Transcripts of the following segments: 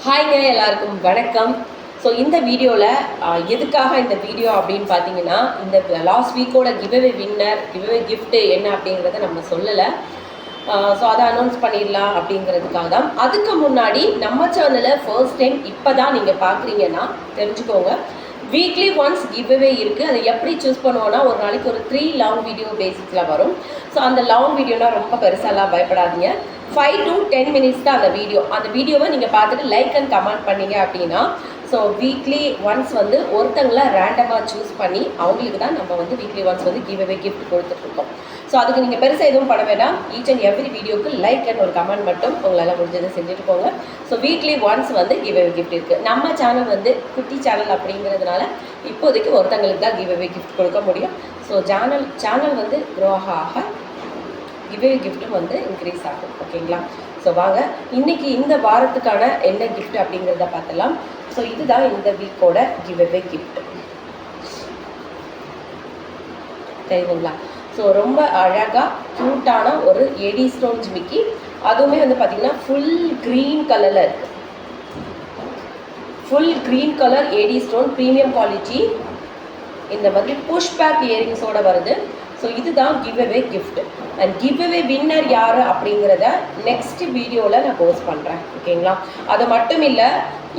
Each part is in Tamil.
ஹாய்ங்க, எல்லாருக்கும் வணக்கம். ஸோ இந்த வீடியோவில் எதுக்காக இந்த வீடியோ அப்படின்னு பார்த்தீங்கன்னா, இந்த லாஸ்ட் வீக்கோட கிவ்அவே வின்னர், கிவ்அவே கிஃப்ட்டு என்ன அப்படிங்கிறத நம்ம சொல்லலை. ஸோ அதை அனௌன்ஸ் பண்ணிடலாம் அப்படிங்கிறதுக்காக தான். அதுக்கு முன்னாடி நம்ம சேனலை ஃபர்ஸ்ட் டைம் இப்போ தான் நீங்கள் பார்க்குறீங்கன்னா தெரிஞ்சுக்கோங்க, வீக்லி ஒன்ஸ் கிவ்அவே இருக்குது. அதை எப்படி சூஸ் பண்ணுவோன்னா, ஒரு நாளைக்கு ஒரு 3 லாங் வீடியோ பேசிஸில் வரும். ஸோ அந்த லாங் வீடியோனால் ரொம்ப பெருசாலாம் பயப்படாதீங்க. 5 to 10 மினிட்ஸ் தான் அந்த வீடியோவை நீங்கள் பார்த்துட்டு லைக் அண்ட் கமெண்ட் பண்ணீங்க அப்படின்னா, ஸோ வீக்லி ஒன்ஸ் வந்து ஒருத்தங்களை ரேண்டமாக சூஸ் பண்ணி அவங்களுக்கு தான் நம்ம வந்து வீக்லி ஒன்ஸ் வந்து கிவ்அவே கிஃப்ட் கொடுத்துட்ருக்கோம். ஸோ அதுக்கு நீங்கள் பெருசாக எதுவும் பண்ண வேண்டாம். ஈச் அண்ட் எவ்ரி வீடியோக்கு லைக் அண்ட் ஒரு கமெண்ட் மட்டும் உங்களால் முடிஞ்சதை செஞ்சுட்டு போங்க. ஸோ வீக்லி ஒன்ஸ் வந்து கிவ்அவே கிஃப்ட் இருக்குது. நம்ம சேனல் வந்து குட்டி சேனல் அப்படிங்கிறதுனால இப்போதைக்கு ஒருத்தங்களுக்கு தான் கிவ்அவே கிஃப்ட் கொடுக்க முடியும். ஸோ சேனல் வந்து க்ரோ ஆக கிவ்அவே கிஃப்ட்டும் வந்து இன்க்ரீஸ் ஆகும். ஓகேங்களா? ஸோ வாங்க இன்றைக்கி இந்த வாரத்துக்கான என்ன கிஃப்ட் அப்படிங்கிறத பார்த்துலாம். ஸோ இதுதான் இந்த வீக்கோட கிவ்அவே கிஃப்ட். தெரியுதுங்களா? ஸோ ரொம்ப அழகாக க்யூட்டான ஒரு எடி ஸ்டோன் ஜிமிக்கி, அதுவுமே வந்து பார்த்திங்கன்னா ஃபுல் க்ரீன் கலரில் இருக்குது. Full green colour eddy stone, premium quality. இந்த மாதிரி புஷ் பேக் இயரிங்ஸோடு வருது. ஸோ இதுதான் giveaway gift. And giveaway winner யார் அப்படிங்கிறத நெக்ஸ்ட் வீடியோவில் நான் போஸ்ட் பண்ணுறேன். ஓகேங்களா? அது மட்டும் இல்லை,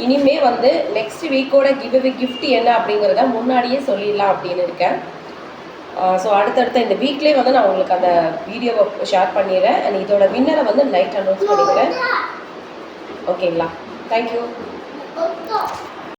இனிமே வந்து நெக்ஸ்ட் வீக்கோட கிவ்அவே கிஃப்ட் என்ன அப்படிங்கிறத முன்னாடியே சொல்லிடலாம் அப்படின்னு இருக்கேன். ஸோ அடுத்தடுத்த இந்த வீக்லேயே வந்து நான் உங்களுக்கு அந்த வீடியோவை ஷேர் பண்ணிடுறேன். அண்ட் இதோட வின்னரை வந்து நைட் அனௌன்ஸ் பண்ணிக்கிறேன். ஓகேங்களா? தேங்க்யூ.